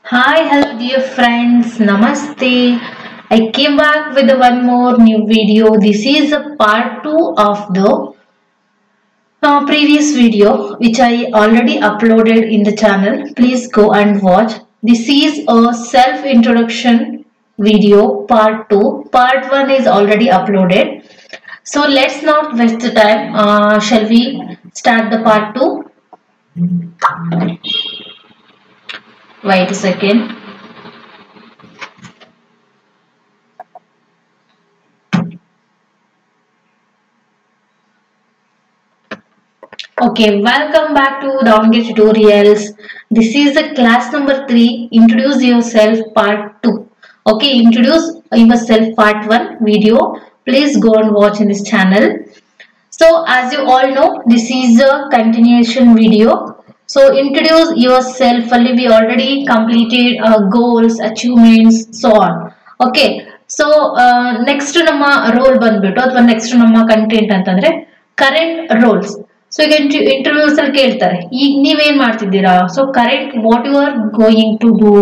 Hi, hello, dear friends. Namaste. I came back with one more new video. This is a part 2 of the previous video which I already uploaded in the channel. Please go and watch. This is a self introduction video part 2. Part 1 is already uploaded. So let's not waste the time. Shall we start the part 2? Wait a second. Okay, welcome back to Downgear Tutorials. This is the class number 3. Introduce yourself part 2. Okay, introduce yourself part 1 video. Please go and watch in this channel. So as you all know, this is a continuation video. So introduce yourself. We already completed goals, achievements, so on. Okay. So next ನಮ್ಮ role ಬಂದ್ಬಿಟ್ಟು ಅಥವಾ next ನಮ್ಮ content ಅಂತಂದ್ರೆ current roles. So ಈಗ interviews ಅಲ್ಲಿ ಕೇಳ್ತಾರೆ, ಈಗ ನೀವೇನ್ ಮಾಡ್ತಿದ್ದೀರಾ? So current what you are going to do.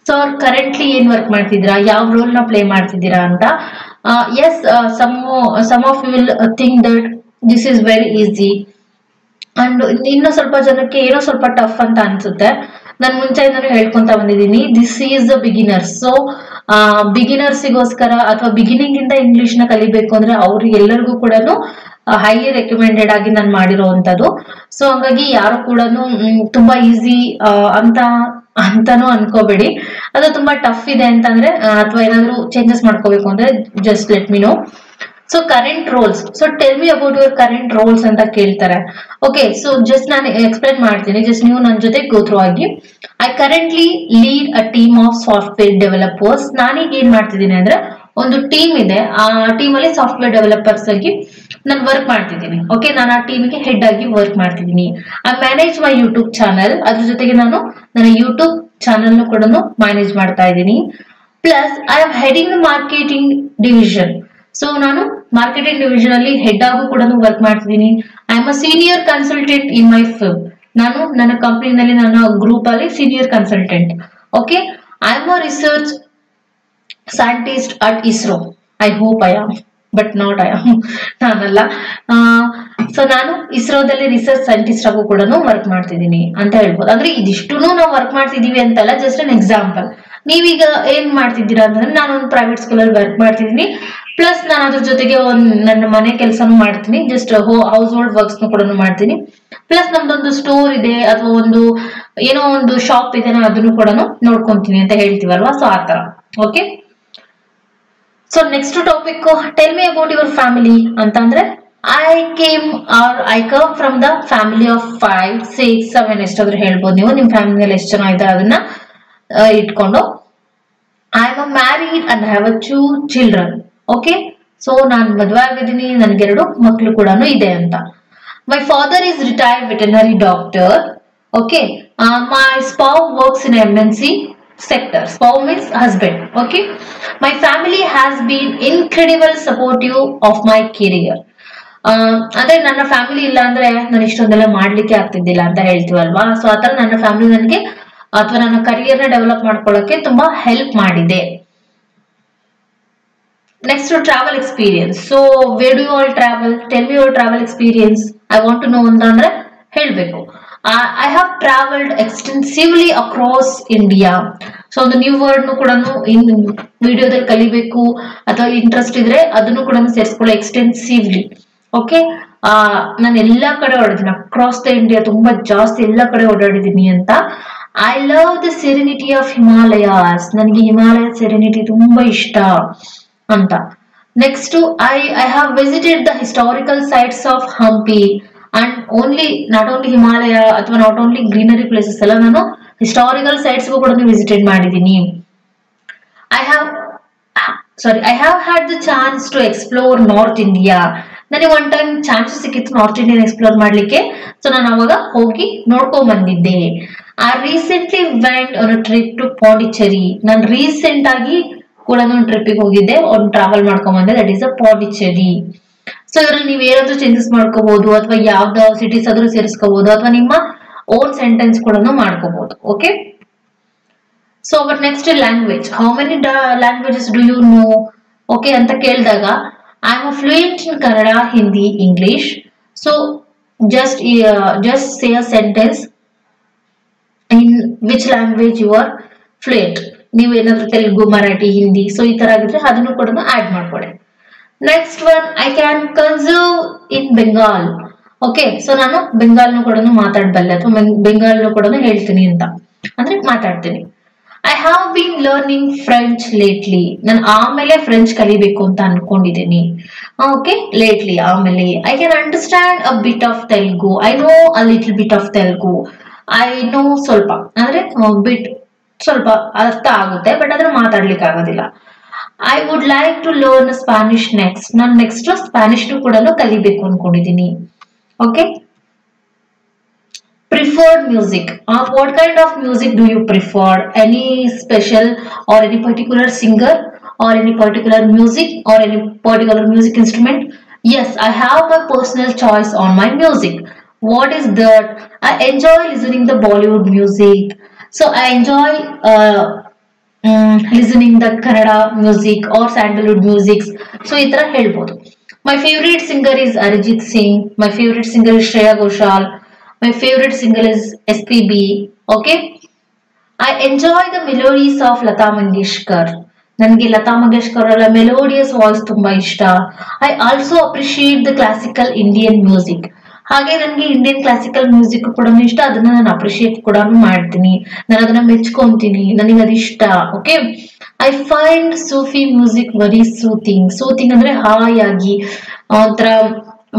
So currently ಏನ್ ವರ್ಕ್ ಮಾಡ್ತಿದ್ದೀರಾ, ಯಾವ ರೋಲ್ ನ ಪ್ಲೇ ಮಾಡ್ತಿದ್ದೀರಾ ಅಂತ. Yes, some of you will think that this is very easy and ಇನ್ನು ಸ್ವಲ್ಪ ಜನಕ್ಕೆ ಏನೋ ಸ್ವಲ್ಪ ಟಫ್ ಅಂತ ಅನ್ಸುತ್ತೆ. ನಾನು ಮುಂಚೆಯಿಂದನೂ ಹೇಳ್ಕೊಂತ ಬಂದಿದ್ದೀನಿ, this is the beginners. So ಬಿಗಿನರ್ಸಿಗೋಸ್ಕರ ಅಥವಾ ಬಿಗಿನಿಂಗ್ ಇಂದ ಇಂಗ್ಲಿಷ್ ನ ಕಲಿಬೇಕು ಅಂದ್ರೆ ಅವ್ರಿಗೆಲ್ಲರಿಗೂ ಕೂಡ ಹೈಲಿ ರೆಕಮೆಂಡೆಡ್ ಆಗಿ ನಾನು ಮಾಡಿರೋವಂಥದ್ದು. ಸೊ ಹಂಗಾಗಿ ಯಾರು ಕೂಡ ತುಂಬಾ ಈಸಿ ಅಂತಾನು ಅನ್ಕೋಬೇಡಿ. ಅದು ತುಂಬಾ ಟಫ್ ಇದೆ ಅಂತಂದ್ರೆ ಅಥವಾ ಏನಾದ್ರು ಚೇಂಜಸ್ ಮಾಡ್ಕೋಬೇಕು ಅಂದ್ರೆ just let me know. So current roles. So tell me about your current roles ಅಂತ ಕೇಳ್ತಾರೆ. ಓಕೆ, ಸೊ ಜಸ್ಟ್ ನಾನು ಎಕ್ಸ್ಪ್ಲೈನ್ ಮಾಡ್ತೀನಿ, ಜಸ್ಟ್ ನೀವು ನನ್ನ ಜೊತೆ ಗೋ ಥ್ರೂ ಆಗಿ. I currently lead a team of software developers. ನಾನೀಗ ಏನ್ ಮಾಡ್ತಿದ್ದೀನಿ ಅಂದ್ರೆ ಒಂದು ಟೀಮ್ ಇದೆ, ಆ ಟೀಮ್ ಅಲ್ಲಿ ಸಾಫ್ಟ್ವೇರ್ ಡೆವಲಪರ್ಸ್ ಆಗಿ ನಾನು ವರ್ಕ್ ಮಾಡ್ತಿದ್ದೀನಿ. ಓಕೆ, ನಾನು ಆ ಟೀಮ್ಗೆ ಹೆಡ್ ಆಗಿ ವರ್ಕ್ ಮಾಡ್ತಿದ್ದೀನಿ. I manage my YouTube channel. ಅದ್ರ ಜೊತೆಗೆ ನಾನು ನನ್ನ ಯೂಟ್ಯೂಬ್ ಚಾನಲ್ ಕೂಡ ಮ್ಯಾನೇಜ್ ಮಾಡ್ತಾ ಇದ್ದೀನಿ. Plus I am heading the marketing division. So ನಾನು ಮಾರ್ಕೆಟಿಂಗ್ ಡಿವಿಷನ್ ಅಲ್ಲಿ ಹೆಡ್ ಆಗು ಕೂಡ ವರ್ಕ್ ಮಾಡ್ತಿದ್ದೀನಿ. I am a senior consultant in my firm. ನಾನು ನನ್ನ ಕಂಪನಿನಲ್ಲಿ ನನ್ನ ಗ್ರೂಪ್ ಅಲ್ಲಿ senior consultant. Okay, I am a research scientist at ISRO. I hope I am, but not I am. ನಾನಲ್ಲ. So ನಾನು ಇಸ್ರೋದಲ್ಲಿ ರಿಸರ್ಚ್ ಸೈಂಟಿಸ್ಟ್ ಆಗು ಕೂಡ work ಮಾಡ್ತಿದ್ದೀನಿ ಅಂತ ಹೇಳ್ಬೋದು. ಅಂದ್ರೆ ಇದಿಷ್ಟು ನಾವು ವರ್ಕ್ ಮಾಡ್ತಿದೀವಿ ಅಂತಲ್ಲ, ಜಸ್ಟ್ ಅನ್ ಎಕ್ಸಾಂಪಲ್. ನೀವೀಗ ಏನ್ ಮಾಡ್ತಿದ್ದೀರಾ ಅಂತಂದ್ರೆ, ನಾನು ಒಂದು ಪ್ರೈವೇಟ್ ಸ್ಕೂಲಲ್ಲಿ ವರ್ಕ್ ಮಾಡ್ತಿದ್ದೀನಿ. ಪ್ಲಸ್ ನಾನು ಅದ್ರ ಜೊತೆಗೆ ನನ್ನ ಮನೆ ಕೆಲಸನೂ ಮಾಡ್ತೀನಿ, ಜಸ್ಟ್ ಹೌಸ್ ಹೋಲ್ಡ್ ವರ್ಕ್ಸ್ ಕೂಡ ಮಾಡ್ತೀನಿ. ಪ್ಲಸ್ ನಮ್ದೊಂದು ಸ್ಟೋರ್ ಇದೆ ಅಥವಾ ಏನೋ ಒಂದು ಶಾಪ್ ಇದೆ, ನಾನು ಅದನ್ನು ಕೂಡ ನೋಡ್ಕೊಂತೀನಿ ಅಂತ ಹೇಳ್ತೀವಲ್ವಾ. ಸೊ ಆತರ. Okay, so next topic, tell me about your family ಅಂತಂದ್ರೆ, I come from the family of 5, 6, 7 ಎಷ್ಟಾದ್ರೂ ಹೇಳ್ಬೋದು ನೀವು. ನಿಮ್ ಫ್ಯಾಮಿಲಿಯಲ್ಲಿ ಎಷ್ಟು ಜನ ಇದೆ ಅದನ್ನ ಇಟ್ಕೊಂಡು. I am married and have a 2 children. Okay, so ನಾನು ಮದುವೆ ಆಗಿದ್ದೀನಿ, ನನ್ಗೆ 2 ಮಕ್ಕಳು ಕೂಡ ಇದೆ ಅಂತ. My father is retired veterinary doctor. Okay, my spouse works in MNC sector. Spouse means husband. Okay, my family has been incredible supportive of my career. ಅಂದ್ರೆ ನನ್ನ ಫ್ಯಾಮಿಲಿ ಇಲ್ಲ ಅಂದ್ರೆ ನಾನು ಇಷ್ಟೊಂದೆಲ್ಲ ಮಾಡ್ಲಿಕ್ಕೆ ಆಗ್ತಿದ್ದಿಲ್ಲ ಅಂತ ಹೇಳ್ತೀವಲ್ವಾ. ಸೊ ಆತರ ನನ್ನ ಫ್ಯಾಮಿಲಿ ನನಗೆ ಅಥವಾ ನನ್ನ ಕರಿಯರ್ ನ ಡೆವಲಪ್ ಮಾಡ್ಕೊಳ್ಳೋಕೆ ತುಂಬಾ ಹೆಲ್ಪ್ ಮಾಡಿದೆ. Next, travel experience. So where do you all travel? Tell me your travel experience. I want to know ಅಂತಂದ್ರೆ ಹೇಳ್ಬೇಕು. I have traveled extensively across India. So ಒಂದು ನ್ಯೂ ವರ್ಡ್ ಕೂಡ ವಿಡಿಯೋದಲ್ಲಿ ಕಲಿಬೇಕು ಅಥವಾ ಇಂಟ್ರೆಸ್ಟ್ ಇದ್ರೆ ಅದನ್ನು ಕೂಡ ಸೇರಿಸ್ಕೊಳ್ಳಿ, ಎಕ್ಸ್ಟೆನ್ಸಿವ್ಲಿ. ಓಕೆ, ನಾನು ಎಲ್ಲಾ ಕಡೆ ಓಡಾಡಿದ್ದೀನಿ, ಅಕ್ರಾಸ್ ದ ಇಂಡಿಯಾ, ತುಂಬಾ ಜಾಸ್ತಿ ಎಲ್ಲಾ ಕಡೆ ಓಡಾಡಿದ್ದೀನಿ ಅಂತ. I love the serenity of Himalayas. ನನಗೆ ಹಿಮಾಲಯ ಸೆರೆನಿಟಿ ತುಂಬಾ ಇಷ್ಟ ಅಂತ. Next, I have visited the historical sites of Hampi. And not only Himalaya ಅಥವಾ ನಾಟ್ ಓನ್ಲಿ ಗ್ರೀನರಿ ಪ್ಲೇಸಸ್ ಎಲ್ಲ, ನಾನು ಹಿಸ್ಟಾರಿಕಲ್ ಸೈಟ್ಸ್ಗೂ ಕೂಡ ವಿಸಿಟೆಡ್ ಮಾಡಿದ್ದೀನಿ. I have had the chance to explore north India. ನನಗೆ ಒನ್ ಟೈಮ್ ಚಾನ್ಸ್ ಸಿಕ್ಕಿತ್ತು ನಾರ್ತ್ ಇಂಡಿಯನ್ ಎಕ್ಸ್ಪ್ಲೋರ್ ಮಾಡ್ಲಿಕ್ಕೆ. So ನಾನು ಅವಾಗ ಹೋಗಿ ನೋಡ್ಕೊಂಡ್ ಬಂದಿದ್ದೆ. I recently went on a trip to Pondicherry. ನಾನು ರೀಸೆಂಟ್ ಆಗಿ ಕೂಡ ಒಂದು ಟ್ರಿಪ್ಪಿಗೆ ಹೋಗಿದ್ದೆ, ಒಂದು ಟ್ರಾವೆಲ್ ಮಾಡ್ಕೊಂಡ್ ಬಂದೆ, that is a Pondicherry. So ಇದ್ರಲ್ಲಿ ನೀವು ಏನಾದ್ರೂ ಚೇಂಜಸ್ ಮಾಡ್ಕೋಬಹುದು ಅಥವಾ ಯಾವ್ದು ಸಿಟೀಸ್ ಆದ್ರೂ ಸೇರಿಸ್ಕೋಬಹುದು ಅಥವಾ ನಿಮ್ಮ ಓನ್ ಸೆಂಟೆನ್ಸ್ ಕೂಡ ಮಾಡ್ಕೋಬಹುದು. Okay, so our next language, how many languages do you know? Okay ಅಂತ ಕೇಳಿದಾಗ I am fluent in Kannada, Hindi, English. So just say a sentence in which language you are fluent. ನೀವು ಏನಾದ್ರೂ Telugu, Marathi, Hindi, so ಈ ತರ ಆಗಿದ್ರೆ ಅದನ್ನು ಕೂಡ ಆಡ್ ಮಾಡ್ಕೊಳ್ಳಿ. Next one, I can conserve in Bengal. Okay, so ನಾನು ಬೆಂಗಾಲ್ನು ಕೂಡ ಮಾತಾಡಬಲ್ಲೆ ಅಥವಾ ಬೆಂಗಾಲ್ನು ಕೂಡ ಹೇಳ್ತೀನಿ ಅಂತ ಅಂದ್ರೆ ಮಾತಾಡ್ತೀನಿ. I have been learning French lately. ನಾನು ಆಮೇಲೆ ಫ್ರೆಂಚ್ ಕಲಿಬೇಕು ಅಂತ ಅನ್ಕೊಂಡಿದ್ದೀನಿ. ಓಕೆ, ಲೇಟ್ಲಿ ಆಮೇಲೆ. I can understand a bit of Telugu. I know a little bit of Telugu. I know ಸ್ವಲ್ಪ ಅಂದ್ರೆ ಬಿಟ್ ಸ್ವಲ್ಪ ಅರ್ಥ ಆಗುತ್ತೆ, ಬಟ್ ಆದ್ರೆ ಮಾತಾಡ್ಲಿಕ್ಕೆ ಆಗೋದಿಲ್ಲ. I would like to learn Spanish next. ನಾನು ನೆಕ್ಸ್ಟ್ ಸ್ಪ್ಯಾನಿಷ್ನು ಕೂಡ ಕಲಿಬೇಕು ಅನ್ಕೊಂಡಿದ್ದೀನಿ. Okay, preferred music. What kind of music do you prefer? Any special or any particular singer or any particular music or any particular music instrument? Yes, I have my personal choice on my music. What is that? I enjoy listening the Bollywood music. So I enjoy listening the Kannada music or Sandalwood music. So itara helbodu. My favorite singer is Arijit Singh. My favorite singer is Shreya Ghoshal. My favorite singer is SPB. Okay, I enjoy the melodies of Lata Mangeshkar. ನನಗೆ ಲತಾ ಮಂಗೇಶ್ಕರ್ ಅವರ melodious voice ತುಂಬಾ ಇಷ್ಟ. I also appreciate the classical Indian music. ಹಾಗೆ ನನಗೆ Indian classical music ಕೂಡ ಇಷ್ಟ, ಅದನ್ನ ನಾನು ಅಪ್ರಿಶಿಯೇಟ್ ಕೂಡ ಮಾಡ್ತೀನಿ, ನಾನು ಅದನ್ನ ಮೆಚ್ಕೊಂತೀನಿ, ನನಗೆ ಅದು ಇಷ್ಟ. Okay, I find Sufi music very soothing. Soothing ಅಂದ್ರೆ ಹಾಯಾಗಿ ಒಂಥರ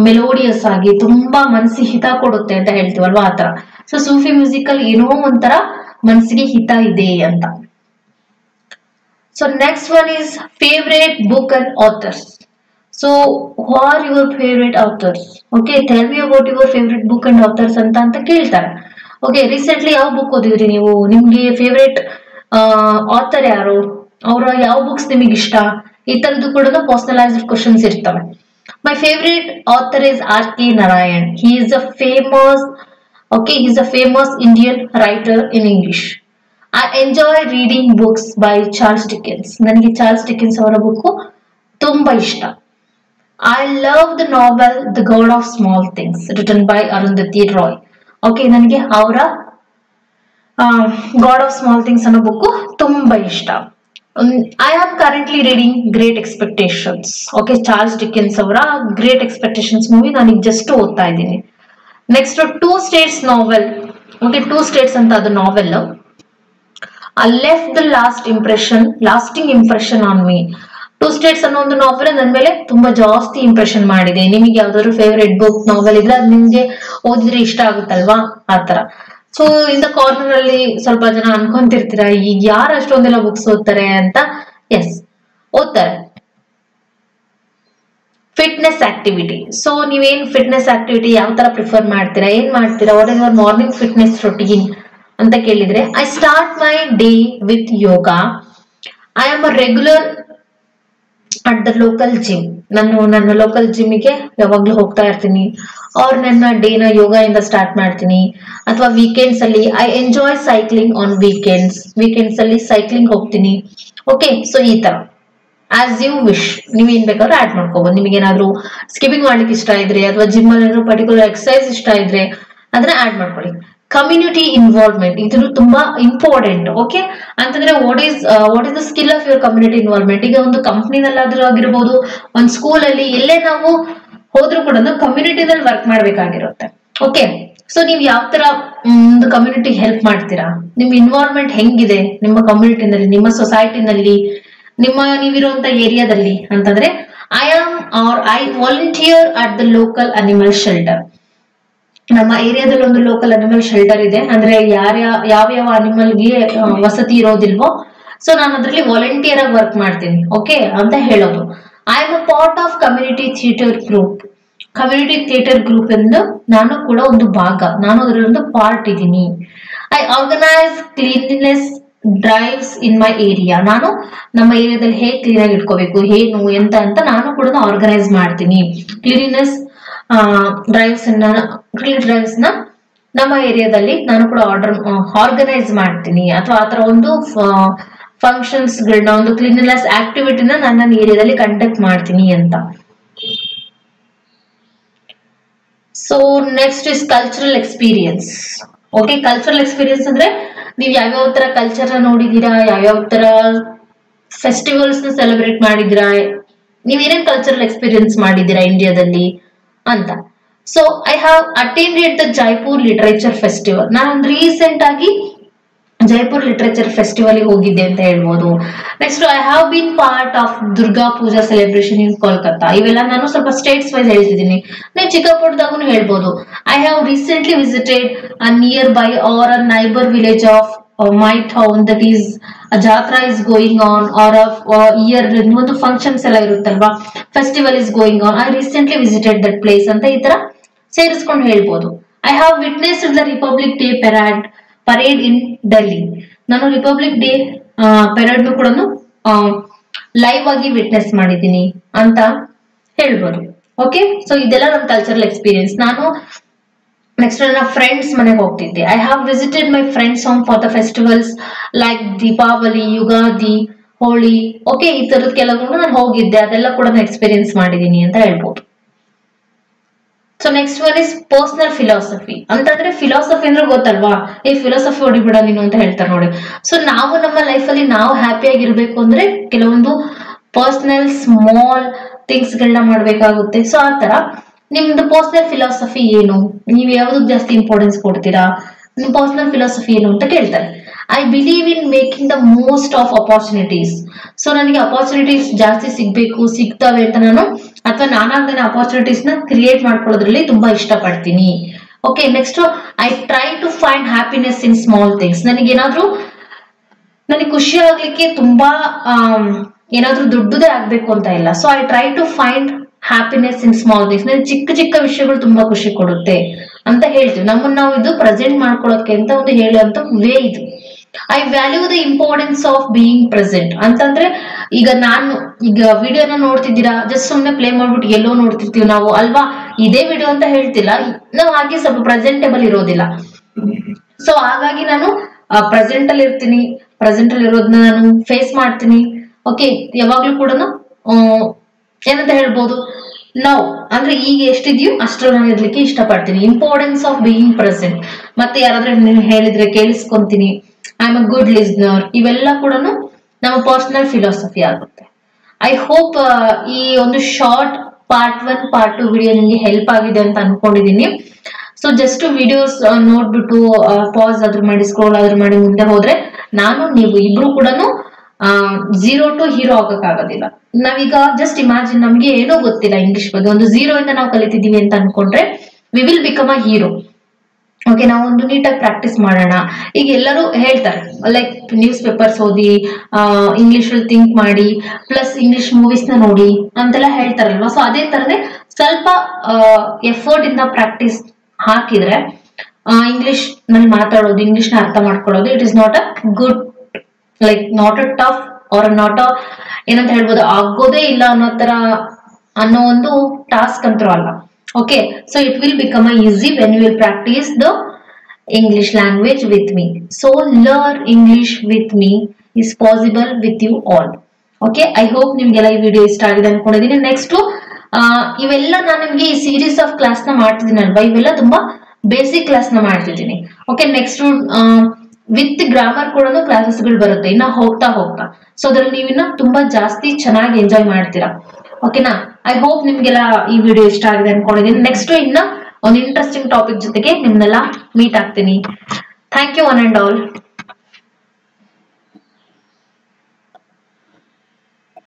ಮೆಲೋಡಿಯಸ್ ಆಗಿ ತುಂಬಾ ಮನಸ್ಸಿಗೆ ಹಿತ ಕೊಡುತ್ತೆ ಅಂತ ಹೇಳ್ತೀವಲ್ವಾ, ಆತರ. ಸೊ ಸೂಫಿ ಮ್ಯೂಸಿಕ್ ಅಲ್ಲಿ ಏನೋ ಒಂಥರ ಮನಸ್ಸಿಗೆ ಹಿತ ಇದೆ ಅಂತ. So next one is favourite book and author's. So who are your favourite author's? Okay, tell me about your favourite book and author's ಅಂತ ಕೇಳ್ತಾರೆ. ಓಕೆ, ರೀಸೆಂಟ್ಲಿ ಯಾವ ಬುಕ್ ಓದಿದ್ರಿ ನೀವು? ನಿಮ್ಗೆ ಫೇವ್ರೇಟ್ ಆಥರ್ ಯಾರು? ಅವರ ಯಾವ ಬುಕ್ಸ್ ನಿಮಗೆ ಇಷ್ಟ? ಈ ತರದ್ದು ಕೂಡ ಪರ್ಸನಲೈಸ್ಡ್ ಕ್ವಶನ್ಸ್ ಇರ್ತವೆ. My favorite author is R.K. Narayan. He is a famous Indian writer in English. I enjoy reading books by Charles Dickens. ನನಗೆ ಚಾರ್ಲ್ಸ್ ಡಿಕೆನ್ಸ್ ಅವರ ಬುಕ್ ತುಂಬಾ ಇಷ್ಟ. I love the novel The God of Small Things written by Arundhati Roy. Okay, ನನಗೆ ಅವರ God of Small Things ಅನ್ನೋ book ತುಂಬಾ ಇಷ್ಟ. I am currently reading Great Expectations. Okay, Charles Dickens ಅವರ Great Expectations movie ನಾನು ಈಗ just ಓದ್ತಾ ಇದ್ದೀನಿ. ನೆಕ್ಸ್ಟ್ ಟೂ ಸ್ಟೇಟ್ಸ್ ನಾವೆಲ್. ಓಕೆ, ಟೂ ಸ್ಟೇಟ್ಸ್ ಅಂತ ಅದು ನಾವೆಲ್. I left the lasting impression on me. Two States ಅನ್ನೋ ಒಂದು ನಾವೆಲ್ ನನ್ನ ಮೇಲೆ ತುಂಬಾ ಜಾಸ್ತಿ ಇಂಪ್ರೆಷನ್ ಮಾಡಿದೆ. ನಿಮಗೆ ಯಾವ್ದಾದ್ರು ಫೇವರೇಟ್ ಬುಕ್ ನಾವೆಲ್ ಇದ್ರೆ ಅದು ನಿಮ್ಗೆ ಓದಿದ್ರೆ ಇಷ್ಟ ಆಗುತ್ತಲ್ವಾ, ಆತರ. ಸೊ ಇನ್ ದ ಕಾರ್ನರ್ ಅಲ್ಲಿ ಸ್ವಲ್ಪ ಜನ ಅನ್ಕೊಂತಿರ್ತೀರಾ, ಈಗ ಯಾರು ಅಷ್ಟೊಂದೆಲ್ಲ ಬುಕ್ಸ್ ಓದ್ತಾರೆ ಅಂತ. ಎಸ್, ಓದ್ತಾರೆ. Fitness activity. ಸೊ ನೀವೇನ್ ಫಿಟ್ನೆಸ್ ಆಕ್ಟಿವಿಟಿ ಯಾವ ತರ ಪ್ರಿಫರ್ ಮಾಡ್ತೀರಾ, ಏನ್ ಮಾಡ್ತೀರಾ? What is your morning fitness routine ಅಂತ ಕೇಳಿದ್ರೆ, I start my day with yoga. I am a regular at the local gym. ನಾನು ನನ್ನ ಲೋಕಲ್ ಜಿಮ್ಗೆ ಯಾವಾಗ್ಲೂ ಹೋಗ್ತಾ ಇರ್ತೀನಿ. ಅವ್ರ ನನ್ನ ಡೇನ ಯೋಗ ಇಂದ ಸ್ಟಾರ್ಟ್ ಮಾಡ್ತೀನಿ. ಅಥವಾ ವೀಕೆಂಡ್ಸ್ ಅಲ್ಲಿ I enjoy cycling on weekends ಅಲ್ಲಿ ಸೈಕ್ಲಿಂಗ್ ಹೋಗ್ತೀನಿ. ಓಕೆ, ಸೊ ಈ ತರ ಆಸ್ ಯು ವಿಶ್, ನೀವೇನ್ ಬೇಕಾದ್ರೂ ಆಡ್ ಮಾಡ್ಕೋಬಹುದು. ನಿಮಗೇನಾದ್ರೂ ಸ್ಕಿಪ್ಪಿಂಗ್ ಮಾಡ್ಲಿಕ್ಕೆ ಇಷ್ಟ ಇದ್ರೆ ಅಥವಾ ಜಿಮ್ ಅಲ್ಲಿ ಏನಾದ್ರು ಪರ್ಟಿಕ್ಯುಲರ್ ಎಕ್ಸರ್ಸೈಸ್ ಇಷ್ಟ ಇದ್ರೆ ಅದನ್ನ ಆಡ್ ಮಾಡ್ಕೊಳ್ಳಿ. ಕಮ್ಯುನಿಟಿ ಇನ್ವಾಲ್ವ್ಮೆಂಟ್ ಇದು ತುಂಬಾ ಇಂಪಾರ್ಟೆಂಟ್. ಓಕೆ, ಅಂತಂದ್ರೆ what is the skill of your community involvement. ಈಗ ಒಂದು ಕಂಪ್ನಿನಲ್ಲಾದ್ರೂ ಆಗಿರ್ಬೋದು, ಒಂದು ಸ್ಕೂಲ್ ಅಲ್ಲಿ ಎಲ್ಲೇ ನಾವು ಹೋದ್ರೂ ಕೂಡ ಕಮ್ಯುನಿಟಿನಲ್ಲಿ ವರ್ಕ್ ಮಾಡ್ಬೇಕಾಗಿರುತ್ತೆ. ಓಕೆ, ಸೊ ನೀವ್ ಯಾವ ತರ ಒಂದು ಕಮ್ಯುನಿಟಿ ಹೆಲ್ಪ್ ಮಾಡ್ತೀರಾ, ನಿಮ್ ಇನ್ವಾಲ್ವ್ಮೆಂಟ್ ಹೆಂಗಿದೆ ನಿಮ್ಮ ಕಮ್ಯುನಿಟಿನಲ್ಲಿ, ನಿಮ್ಮ ಸೊಸೈಟಿನಲ್ಲಿ, ನೀವಿರುವಂತ ಏರಿಯಾದಲ್ಲಿ ಅಂತಂದ್ರೆ I volunteer at the local animal shelter. ನಮ್ಮ ಏರಿಯಾದಲ್ಲಿ ಒಂದು ಲೋಕಲ್ ಅನಿಮಲ್ ಶೆಲ್ಟರ್ ಇದೆ. ಅಂದ್ರೆ ಯಾವ ಅನಿಮಲ್ಗೆ ವಸತಿ ಇರೋದಿಲ್ವೋ, ಸೊ ನಾನು ಅದ್ರಲ್ಲಿ ವಾಲಂಟಿಯರ್ ಆಗಿ ವರ್ಕ್ ಮಾಡ್ತೀನಿ. ಓಕೆ ಅಂತ ಹೇಳೋದು. I am a part of community theatre group ಎಂದು ನಾನು ಕೂಡ ಒಂದು ಭಾಗ, ನಾನು ಅದರಲ್ಲಿ ಒಂದು ಪಾರ್ಟ್ ಇದ್ದೀನಿ. I organise cleanliness drives in my area. ನಾನು ನಮ್ಮ ಏರಿಯಾದಲ್ಲಿ ಹೇಗೆ ಕ್ಲೀನ್ ಆಗಿ ಇಟ್ಕೋಬೇಕು, ಏನು ಎಂತ ಅಂತ ನಾನು ಕೂಡ ಆರ್ಗನೈಸ್ ಮಾಡ್ತೀನಿ. ಕ್ಲೀನ್ಲಿನೆಸ್ ಡ್ರೈವ್ಸ್ ನ ನಮ್ಮ ಏರಿಯಾದಲ್ಲಿ ನಾನು ಕೂಡ ಆರ್ಗನೈಸ್ ಮಾಡ್ತೀನಿ, ಅಥವಾ ಆತರ ಒಂದು ಫಂಕ್ಷನ್ಸ್ ಗಳನ್ನ, ಒಂದು ಕ್ಲೀನ್ನೆಸ್ ಆಕ್ಟಿವಿಟಿನ ನಾನು ನನ್ನ ಏರಿಯಾದಲ್ಲಿ ಕಂಡಕ್ಟ್ ಮಾಡ್ತೀನಿ ಅಂತ. So next is cultural experience. Okay, cultural experience ಅಂದ್ರೆ ನೀವು ಯಾವ್ಯಾವ ತರ ಕಲ್ಚರ್ ನೋಡಿದೀರಾ, ಯಾವ್ಯಾವ ತರ ಫೆಸ್ಟಿವಲ್ಸ್ ನ ಸೆಲೆಬ್ರೇಟ್ ಮಾಡಿದಿರಾ, ನೀವ್ ಏನೇನ್ ಕಲ್ಚರಲ್ ಎಕ್ಸ್ಪೀರಿಯನ್ಸ್ ಮಾಡಿದೀರಾ ಇಂಡಿಯಾದಲ್ಲಿ ಅಂತ. So I have attended the Jaipur literature festival. ನಾನು ರೀಸೆಂಟ್ ಆಗಿ ಜೈಪುರ್ ಲಿಟರೇಚರ್ ಫೆಸ್ಟಿವಲ್ ಹೋಗಿದ್ದೆ ಅಂತ ಹೇಳ್ಬೋದು. Next I have been part of Durga Puja celebration in Kolkata. ಇವೆಲ್ಲ ನಾನು ಸ್ವಲ್ಪ ಸ್ಟೇಟ್ಸ್ ವೈಸ್ ಹೇಳ್ತಿದ್ದೀನಿ. ನೀವು ಚಿಕ್ಕಪುಟ್ಟದಾಗೂ ಹೇಳ್ಬೋದು. I have recently visited a near by or a neighbour village of my town, that is a jatra is going on, or a year ಒಂದು functions ಎಲ್ಲ ಇರುತ್ತಲ್ವಾ, festival is going on. I recently visited that place ಅಂತ ಈ ತರ ಸೇರಿಸ್ಕೊಂಡು ಹೇಳ್ಬೋದು. I have witnessed the republic day parade in Delhi. ನಾನು republic day parade ನು ಕೂಡ ಲೈವ್ ಆಗಿ ವಿಟ್ನೆಸ್ ಮಾಡಿದ್ದೀನಿ ಅಂತ ಹೇಳ್ಬೋದು. ಓಕೆ, ಸೊ ಇದೆಲ್ಲ ನನ್ನ ಕಲ್ಚರಲ್ ಎಕ್ಸ್ಪೀರಿಯನ್ಸ್. ನಾನು ನೆಕ್ಸ್ಟ್ ನನ್ನ ಫ್ರೆಂಡ್ಸ್ ಮನೆಗೆ ಹೋಗ್ತಿದ್ದೆ. I have visited my friends home for the festivals like Deepavali, Ugadi, Holi. Okay, ಈ ತರದ ಕೆಲವು ನಾನು ಹೋಗಿದ್ದೆ, ಅದೆಲ್ಲ ಕೂಡ ನಾನು ಎಕ್ಸ್ಪೀರಿಯನ್ಸ್ ಮಾಡಿದೀನಿ ಅಂತ ಹೇಳ್ಬೋದು. So next one is personal philosophy. ಅಂತಂದ್ರೆ ಫಿಲಾಸಫಿ ಅಂದ್ರೆ ಗೊತ್ತಲ್ವಾ, ಈ ಫಿಲಾಸಫಿ ಹೊಡಿಬಿಡ ನೀನು ಅಂತ ಹೇಳ್ತಾರೆ ನೋಡಿ. ಸೊ ನಾವು ನಮ್ಮ ಲೈಫ್ ಅಲ್ಲಿ ನಾವು ಹ್ಯಾಪಿ ಆಗಿರ್ಬೇಕು ಅಂದ್ರೆ ಕೆಲವೊಂದು ಪರ್ಸನಲ್ ಸ್ಮಾಲ್ ಥಿಂಗ್ಸ್ ಗಳನ್ನ ಮಾಡ್ಬೇಕಾಗುತ್ತೆ. ಸೊ ಆ ತರ ನಿಮ್ದು ಪರ್ಸನಲ್ ಫಿಲಾಸಫಿ ಏನು, ನೀವು ಯಾವ್ದಕ್ ಜಾಸ್ತಿ ಇಂಪಾರ್ಟೆನ್ಸ್ ಕೊಡ್ತೀರಾ, ನಿಮ್ ಪರ್ಸನಲ್ ಫಿಲಾಸಫಿ ಏನು ಅಂತ ಕೇಳ್ತಾರೆ. I believe in making the most of opportunities. So ನನಗೆ ಅಪಾರ್ಚುನಿಟೀಸ್ ಜಾಸ್ತಿ ಸಿಗ್ತವೆ ಅಂತ ನಾನು, ಅಥವಾ ನಾನಾಗ್ದೇನೆ ಅಪಾರ್ಚುನಿಟೀಸ್ ನ ಕ್ರಿಯೇಟ್ ಮಾಡ್ಕೊಳ್ಳೋದ್ರಲ್ಲಿ ತುಂಬಾ ಇಷ್ಟಪಡ್ತೀನಿ. Okay, next I try to find happiness in small things. ನನಗೆ ಖುಷಿ ಆಗ್ಲಿಕ್ಕೆ ತುಂಬಾ ಏನಾದ್ರೂ ದೊಡ್ಡದೇ ಆಗ್ಬೇಕು ಅಂತ ಇಲ್ಲ. So I try to find happiness in small things. ನನಗೆ ಚಿಕ್ಕ ಚಿಕ್ಕ ವಿಷಯಗಳು ತುಂಬಾ ಖುಷಿ ಕೊಡುತ್ತೆ ಅಂತ ಹೇಳ್ತೀವಿ. ನಮ್ಮನ್ನ ನಾವು ಇದು ಪ್ರೆಸೆಂಟ್ ಮಾಡ್ಕೊಳ್ಳೋಕೆ ಅಂತ ಒಂದು ಹೇಳುವಂತ ವೇ ಇದು. I value the importance of being present. ಅಂತಂದ್ರೆ ಈಗ ವಿಡಿಯೋನ ನೋಡ್ತಿದ್ದೀರಾ, ಜಸ್ಟ್ ಸುಮ್ನೆ ಪ್ಲೇ ಮಾಡ್ಬಿಟ್ಟು ಎಲ್ಲೋ ನೋಡ್ತಿರ್ತೀವಿ ನಾವು ಅಲ್ವಾ, ಇದೇ ವಿಡಿಯೋ ಅಂತ ಹೇಳ್ತಿಲ್ಲ, ನಾವು ಹಾಗೆ ಸ್ವಲ್ಪ ಪ್ರೆಸೆಂಟೇಬಲ್ ಇರೋದಿಲ್ಲ. ಸೊ ಹಾಗಾಗಿ ನಾನು ಪ್ರೆಸೆಂಟ್ ಅಲ್ಲಿ ಇರ್ತೀನಿ, ಪ್ರೆಸೆಂಟ್ ಅಲ್ಲಿ ಇರೋದನ್ನ ನಾನು ಫೇಸ್ ಮಾಡ್ತೀನಿ. ಓಕೆ, ಯಾವಾಗ್ಲೂ ಕೂಡ ಏನಂತ ಹೇಳ್ಬೋದು, ನಾವು ಅಂದ್ರೆ ಈಗ ಎಷ್ಟಿದ್ಯೋ ಅಷ್ಟ್ರಲ್ಲಿ ನಾನು ಇರ್ಲಿಕ್ಕೆ ಇಷ್ಟಪಡ್ತೀನಿ. Importance of being present. ಮತ್ತೆ ಯಾರಾದ್ರೂ ಹೇಳಿದ್ರೆ ಕೇಳಿಸ್ಕೊಂತೀನಿ, I am a good listener. ಇವೆಲ್ಲ ಕೂಡ ನಮ್ಮ ಪರ್ಸನಲ್ ಫಿಲಾಸಫಿ ಆಗುತ್ತೆ. ಐ ಹೋಪ್ ಈ ಒಂದು ಶಾರ್ಟ್ ಪಾರ್ಟ್ 1 ಪಾರ್ಟ್ 2 ವಿಡಿಯೋ ನಿಮ್ಗೆ ಹೆಲ್ಪ್ ಆಗಿದೆ ಅಂತ ಅನ್ಕೊಂಡಿದೀನಿ. ಸೊ ಜಸ್ಟ್ ವಿಡಿಯೋಸ್ ನೋಡ್ಬಿಟ್ಟು ಪಾಸ್ ಆದ್ರೂ ಮಾಡಿ, ಸ್ಕ್ರೋಲ್ ಆದ್ರೂ ಮಾಡಿ ಮುಂದೆ ಹೋದ್ರೆ ನಾನು ನೀವು ಇಬ್ರು ಕೂಡ ಝೀರೋ ಟು ಹೀರೋ ಆಗಕ್ಕಾಗೋದಿಲ್ಲ. ನಾವೀಗ ಜಸ್ಟ್ ಇಮ್ಯಾಜಿನ್, ನಮ್ಗೆ ಏನೋ ಗೊತ್ತಿಲ್ಲ ಇಂಗ್ಲಿಷ್ ಬಗ್ಗೆ, ಒಂದು ಝೀರೋ ಇಂದ ನಾವು ಕಲಿತಿದೀವಿ ಅಂತ ಅನ್ಕೊಂಡ್ರೆ we will become a hero. Okay, ನಾವು ಒಂದು ನೀಟಾಗಿ ಪ್ರಾಕ್ಟೀಸ್ ಮಾಡೋಣ. ಈಗ ಎಲ್ಲರೂ ಹೇಳ್ತಾರೆ ಲೈಕ್ ನ್ಯೂಸ್ ಪೇಪರ್ಸ್ ಓದಿ, ಇಂಗ್ಲಿಷ್ ಅಲ್ಲಿ ಥಿಂಕ್ ಮಾಡಿ, ಪ್ಲಸ್ ಇಂಗ್ಲಿಷ್ ಮೂವೀಸ್ ನ ನೋಡಿ ಅಂತೆಲ್ಲ ಹೇಳ್ತಾರಲ್ವಾ. ಸೊ ಅದೇ ತರನೇ ಸ್ವಲ್ಪ ಎಫರ್ಟ್ ಇಂದ ಪ್ರಾಕ್ಟೀಸ್ ಹಾಕಿದ್ರೆ ಇಂಗ್ಲಿಷ್ ನಲ್ಲಿ ಮಾತಾಡೋದು, ಇಂಗ್ಲಿಷ್ ನ ಅರ್ಥ ಮಾಡ್ಕೊಳ್ಳೋದು, it is not a good, like not a tough or not a ಏನಂತ ಹೇಳ್ಬೋದು, ಆಗೋದೇ ಇಲ್ಲ ಅನ್ನೋ ಒಂದು ಟಾಸ್ಕ್ ಅಂತೂ ಅಲ್ಲ. Okay, so it will become a easy when you will practice the English language with me. So learn English with me is possible with you all. Okay, I hope ನಿಮ್ಗೆಲ್ಲ ಈ ವಿಡಿಯೋ ಇಷ್ಟ ಆಗಿದೆ ಅನ್ಕೊಂಡಿದೀನಿ. Next ಇವೆಲ್ಲ ನಾನು ನಿಮ್ಗೆ ಈ series of class ನ ಮಾಡ್ತಿದ್ದೀನಿ ಅಲ್ವಾ, ಇವೆಲ್ಲ ತುಂಬಾ ಬೇಸಿಕ್ ಕ್ಲಾಸ್ ನ ಮಾಡ್ತಿದ್ದೀನಿ. ಓಕೆ, ನೆಕ್ಸ್ಟ್ ವಿತ್ ಗ್ರಾಮರ್ ಕೂಡ ಕ್ಲಾಸಸ್ ಗಳು ಬರುತ್ತೆ ಇನ್ನ ಹೋಗ್ತಾ. ಸೊ ಅದ್ರಲ್ಲಿ ನೀವಿನ್ನ ತುಂಬಾ ಜಾಸ್ತಿ ಚೆನ್ನಾಗಿ ಎಂಜಾಯ್ ಮಾಡ್ತೀರಾ. ಓಕೆನಾ, ಐ ಹೋಪ್ ನಿಮ್ಗೆಲ್ಲ ಈ ವಿಡಿಯೋ ಇಷ್ಟ ಆಗಿದೆ ಅನ್ಕೊಂಡಿದ್ದೀನಿ. ನೆಕ್ಸ್ಟ್ ಇನ್ನ ಒಂದು ಇಂಟ್ರೆಸ್ಟಿಂಗ್ ಟಾಪಿಕ್ ಜೊತೆಗೆ ನಿಮ್ನೆಲ್ಲ ಮೀಟ್ ಆಗ್ತೀನಿ. Thank you one and all.